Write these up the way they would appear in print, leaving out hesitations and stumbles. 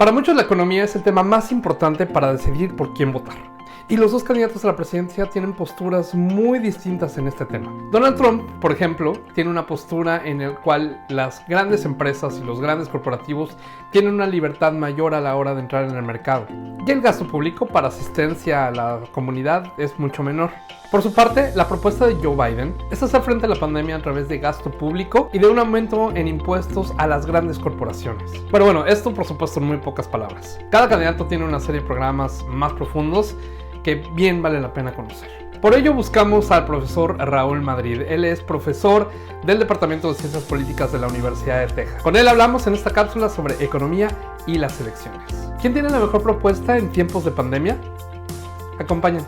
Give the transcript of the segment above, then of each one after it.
Para muchos la economía es el tema más importante para decidir por quién votar. Y los dos candidatos a la presidencia tienen posturas muy distintas en este tema. Donald Trump, por ejemplo, tiene una postura en la cual las grandes empresas y los grandes corporativos tienen una libertad mayor a la hora de entrar en el mercado. Y el gasto público para asistencia a la comunidad es mucho menor. Por su parte, la propuesta de Joe Biden es hacer frente a la pandemia a través de gasto público y de un aumento en impuestos a las grandes corporaciones. Pero bueno, esto por supuesto en muy pocas palabras. Cada candidato tiene una serie de programas más profundos que bien vale la pena conocer. Por ello buscamos al profesor Raúl Madrid. Él es profesor del Departamento de Ciencias Políticas de la Universidad de Texas. Con él hablamos en esta cápsula sobre economía y las elecciones. ¿Quién tiene la mejor propuesta en tiempos de pandemia? Acompáñanos.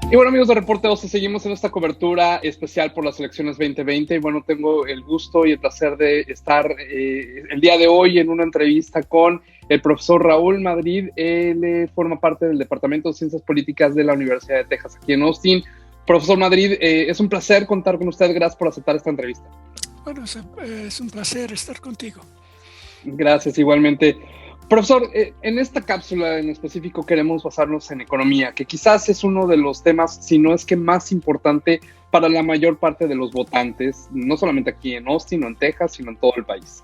Y bueno, amigos de Reporte 12, seguimos en esta cobertura especial por las elecciones 2020. Y bueno, tengo el gusto y el placer de estar el día de hoy en una entrevista con el profesor Raúl Madrid. Él forma parte del Departamento de Ciencias Políticas de la Universidad de Texas, aquí en Austin. Profesor Madrid, es un placer contar con usted. Gracias por aceptar esta entrevista. Bueno, es un placer estar contigo. Gracias, igualmente. Profesor, en esta cápsula en específico queremos basarnos en economía, que quizás es uno de los temas, si no es que más importante para la mayor parte de los votantes, no solamente aquí en Austin o en Texas, sino en todo el país.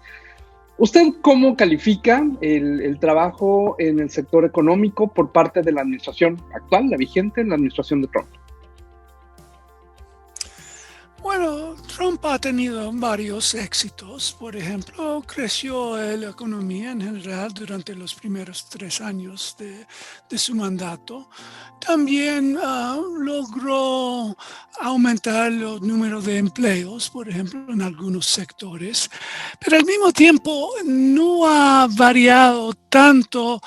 ¿Usted cómo califica el trabajo en el sector económico por parte de la administración actual, la vigente, en la administración de Trump? Bueno, Trump ha tenido varios éxitos. Por ejemplo, creció la economía en general durante los primeros 3 años de su mandato. También logró aumentar los números de empleos, por ejemplo, en algunos sectores. Pero al mismo tiempo no ha variado tanto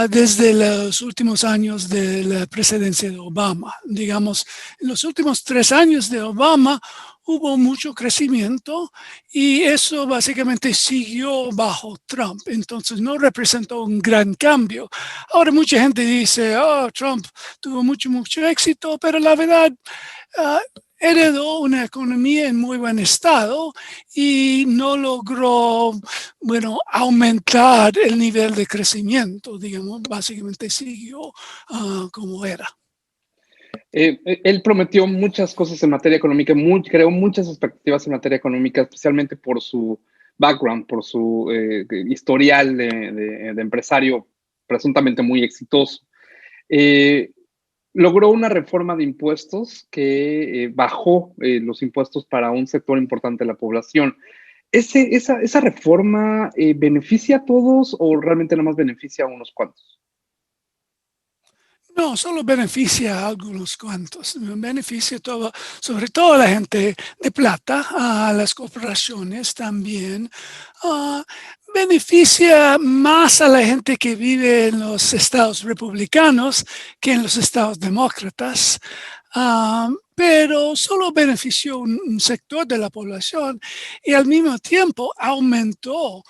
desde los últimos años de la presidencia de Obama. Digamos, en los últimos 3 años de Obama hubo mucho crecimiento y eso básicamente siguió bajo Trump. Entonces no representó un gran cambio. Ahora mucha gente dice, Trump tuvo mucho éxito, pero la verdad heredó una economía en muy buen estado y no logró, aumentar el nivel de crecimiento, digamos, básicamente siguió como era. Él prometió muchas cosas en materia económica, creó muchas expectativas en materia económica, especialmente por su background, por su historial de empresario presuntamente muy exitoso. Logró una reforma de impuestos que bajó los impuestos para un sector importante de la población. ¿Esa reforma beneficia a todos o realmente nada más beneficia a unos cuantos? No, solo beneficia a algunos cuantos. Beneficia sobre todo a la gente de plata, a las corporaciones también. Beneficia más a la gente que vive en los estados republicanos que en los estados demócratas. Pero solo benefició un sector de la población y al mismo tiempo aumentó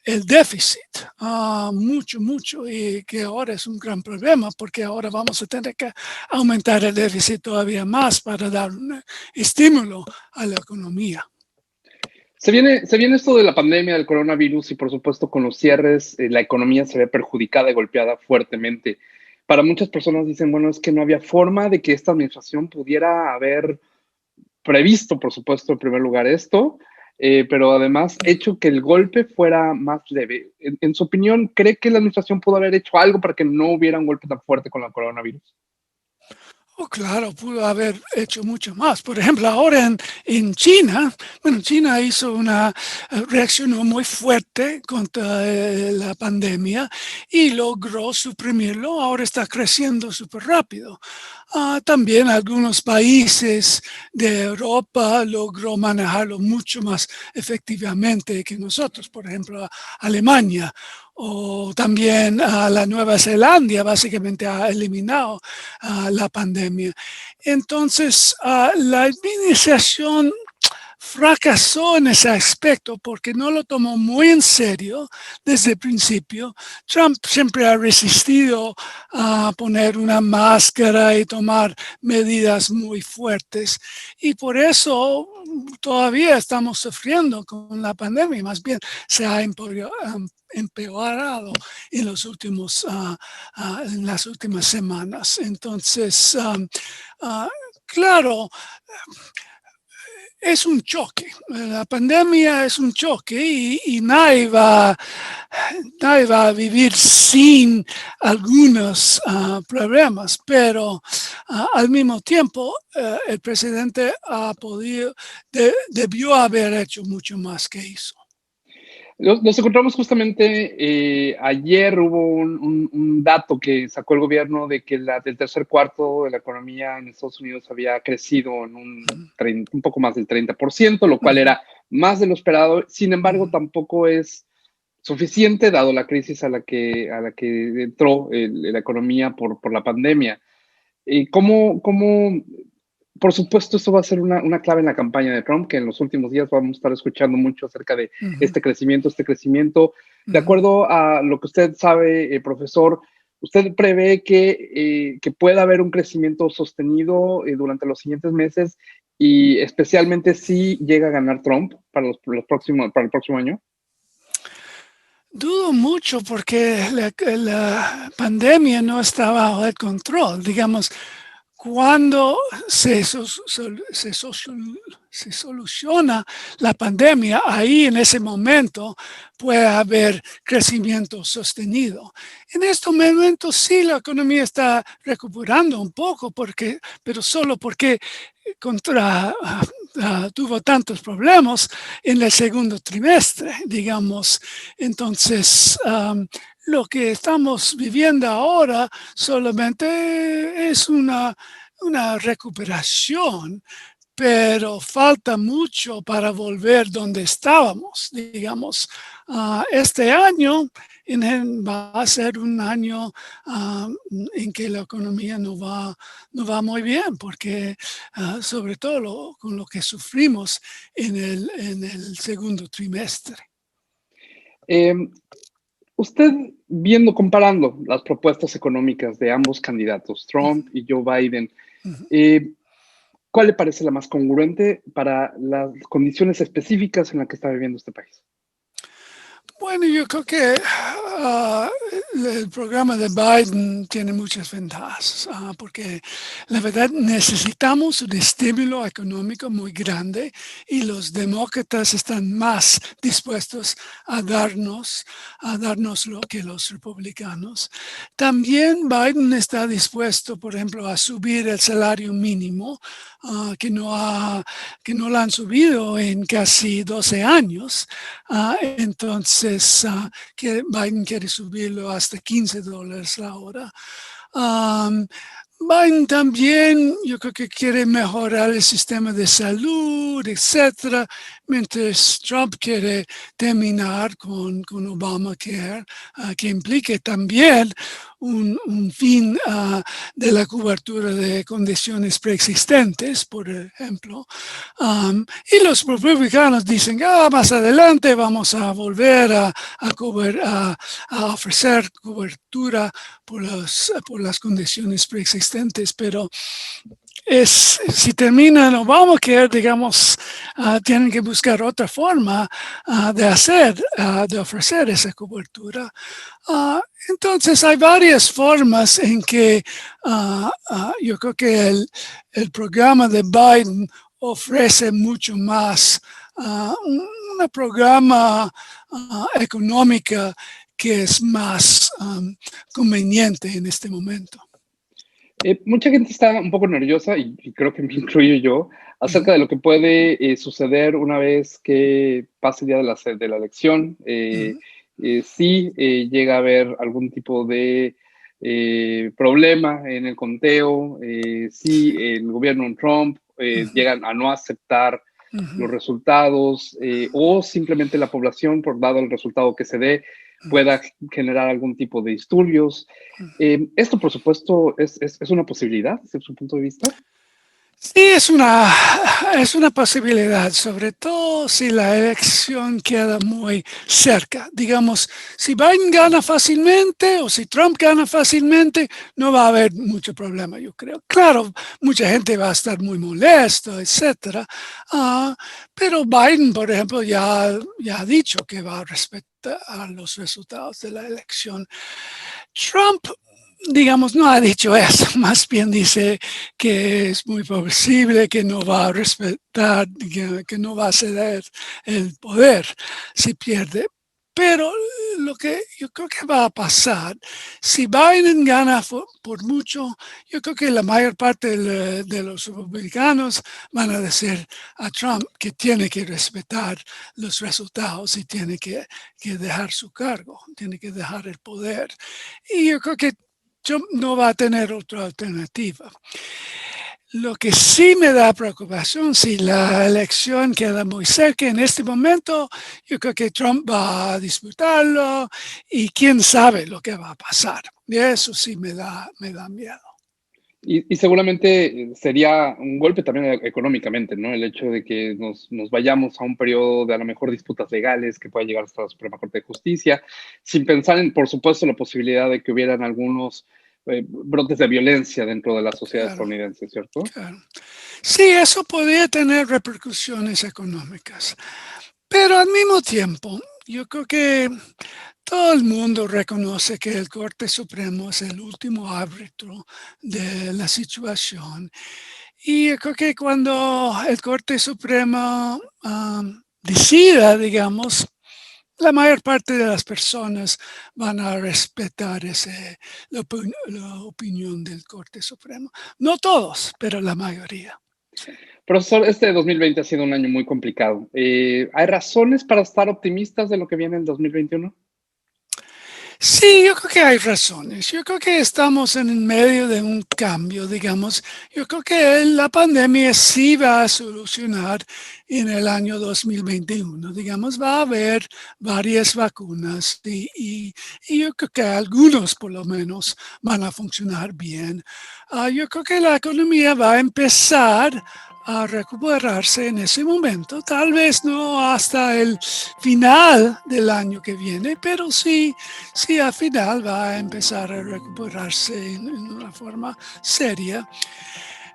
el déficit mucho, y que ahora es un gran problema porque ahora vamos a tener que aumentar el déficit todavía más para dar un estímulo a la economía. Se viene esto de la pandemia del coronavirus y por supuesto con los cierres la economía se ve perjudicada y golpeada fuertemente. Para muchas personas dicen, bueno, es que no había forma de que esta administración pudiera haber previsto, por supuesto, en primer lugar esto, pero además hecho que el golpe fuera más leve. En su opinión, ¿cree que la administración pudo haber hecho algo para que no hubiera un golpe tan fuerte con el coronavirus? Oh, claro, pudo haber hecho mucho más. Por ejemplo, ahora en China, bueno, China hizo reaccionó muy fuerte contra la pandemia y logró suprimirlo. Ahora está creciendo súper rápido. También algunos países de Europa logró manejarlo mucho más efectivamente que nosotros. Por ejemplo, Alemania o también la Nueva Zelanda básicamente ha eliminado la pandemia. Entonces, la administración fracasó en ese aspecto porque no lo tomó muy en serio desde el principio. Trump siempre ha resistido a poner una máscara y tomar medidas muy fuertes y por eso todavía estamos sufriendo con la pandemia. Más bien se ha empeorado en en las últimas semanas. Entonces, claro, es un choque. La pandemia es un choque y nadie va a vivir sin algunos problemas, pero al mismo tiempo el presidente debió haber hecho mucho más que hizo. Nos encontramos justamente ayer, hubo un dato que sacó el gobierno de que del tercer cuarto de la economía en Estados Unidos había crecido en un poco más del 30%, lo cual era más de lo esperado. Sin embargo, tampoco es suficiente dado la crisis a la que entró la economía por la pandemia. ¿Cómo por supuesto, esto va a ser una clave en la campaña de Trump, que en los últimos días vamos a estar escuchando mucho acerca de este crecimiento. De acuerdo a lo que usted sabe, profesor, ¿usted prevé que pueda haber un crecimiento sostenido durante los siguientes meses y especialmente si llega a ganar Trump para el próximo año? Dudo mucho porque la pandemia no está bajo el control. Digamos, cuando se soluciona la pandemia, ahí en ese momento puede haber crecimiento sostenido. En estos momentos sí la economía está recuperando un poco, pero solo porque tuvo tantos problemas en el segundo trimestre, digamos. Entonces, lo que estamos viviendo ahora solamente es una recuperación, pero falta mucho para volver donde estábamos, digamos. Este año va a ser un año en que la economía no va muy bien, porque sobre todo con lo que sufrimos en el segundo trimestre. Usted comparando las propuestas económicas de ambos candidatos, Trump y Joe Biden, ¿cuál le parece la más congruente para las condiciones específicas en las que está viviendo este país? Bueno, yo creo que el programa de Biden tiene muchas ventajas, porque la verdad necesitamos un estímulo económico muy grande y los demócratas están más dispuestos a darnos lo que los republicanos. También Biden está dispuesto, por ejemplo, a subir el salario mínimo, que no lo han subido en casi 12 años. Entonces, que Biden quiere subirlo hasta $15 la hora. Biden también, yo creo que quiere mejorar el sistema de salud, etcétera, mientras Trump quiere terminar con Obamacare, que implique también un fin de la cobertura de condiciones preexistentes, por ejemplo. Y los republicanos dicen, más adelante vamos a volver a ofrecer cobertura por las condiciones preexistentes, pero si terminan Obamacare, digamos, tienen que buscar otra forma de ofrecer esa cobertura. Entonces hay varias formas en que yo creo que el programa de Biden ofrece mucho más un programa económica que es más conveniente en este momento. Mucha gente está un poco nerviosa, y creo que me incluyo yo, acerca de lo que puede suceder una vez que pase el día de la elección. Si llega a haber algún tipo de problema en el conteo, si el gobierno Trump llega a no aceptar los resultados, o simplemente la población, por dado el resultado que se dé, pueda generar algún tipo de disturbios. Esto, por supuesto, es una posibilidad desde su punto de vista. Sí, es una posibilidad, sobre todo si la elección queda muy cerca. Digamos, si Biden gana fácilmente o si Trump gana fácilmente, no va a haber mucho problema, yo creo. Claro, mucha gente va a estar muy molesto, etcétera. Pero Biden, por ejemplo, ya ha dicho que va a respetar los resultados de la elección. Trump, digamos, no ha dicho eso, más bien dice que es muy posible que no va a respetar, que no va a ceder el poder si pierde. Pero lo que yo creo que va a pasar, si Biden gana por mucho, yo creo que la mayor parte de los republicanos van a decir a Trump que tiene que respetar los resultados y tiene que dejar su cargo, tiene que dejar el poder. Y yo creo que Trump no va a tener otra alternativa. Lo que sí me da preocupación, si la elección queda muy cerca en este momento, yo creo que Trump va a disputarlo y quién sabe lo que va a pasar. Y eso sí me da miedo. Y seguramente sería un golpe también económicamente, ¿no? El hecho de que nos vayamos a un periodo de a lo mejor disputas legales que pueda llegar hasta la Suprema Corte de Justicia, sin pensar en, por supuesto, la posibilidad de que hubieran algunos brotes de violencia dentro de la sociedad estadounidense, ¿cierto? Claro. Sí, eso podría tener repercusiones económicas, pero al mismo tiempo, yo creo que todo el mundo reconoce que el Corte Supremo es el último árbitro de la situación. Y yo creo que cuando el Corte Supremo decida, digamos, la mayor parte de las personas van a respetar la opinión del Corte Supremo. No todos, pero la mayoría. Profesor, este 2020 ha sido un año muy complicado. ¿Hay razones para estar optimistas de lo que viene en 2021? Sí, yo creo que hay razones. Yo creo que estamos en medio de un cambio, digamos. Yo creo que la pandemia sí va a solucionar en el año 2021. Digamos, va a haber varias vacunas y yo creo que algunos por lo menos van a funcionar bien. Yo creo que la economía va a empezar a recuperarse en ese momento, tal vez no hasta el final del año que viene, pero sí al final va a empezar a recuperarse en una forma seria.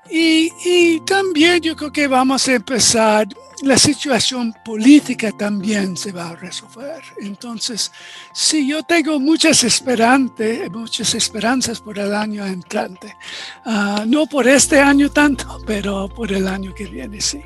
Y también yo creo que vamos a empezar, la situación política también se va a resolver. Entonces, sí, yo tengo muchas esperanzas por el año entrante. No por este año tanto, pero por el año que viene, sí.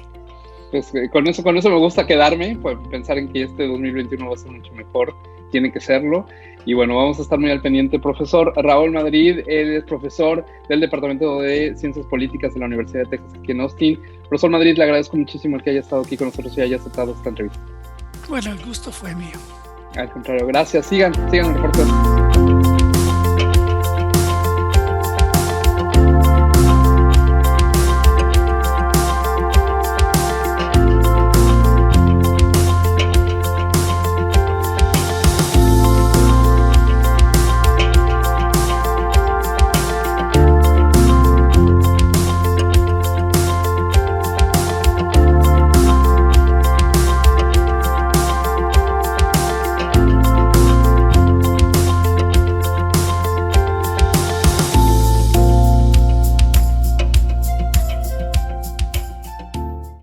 Pues con eso me gusta quedarme, pues, pensar en que este 2021 va a ser mucho mejor, tiene que serlo. Y bueno, vamos a estar muy al pendiente. Profesor Raúl Madrid, él es profesor del Departamento de Ciencias Políticas de la Universidad de Texas aquí en Austin. Profesor Madrid, le agradezco muchísimo el que haya estado aquí con nosotros y haya aceptado esta entrevista. Bueno, el gusto fue mío. Al contrario, gracias. Sigan el reporte.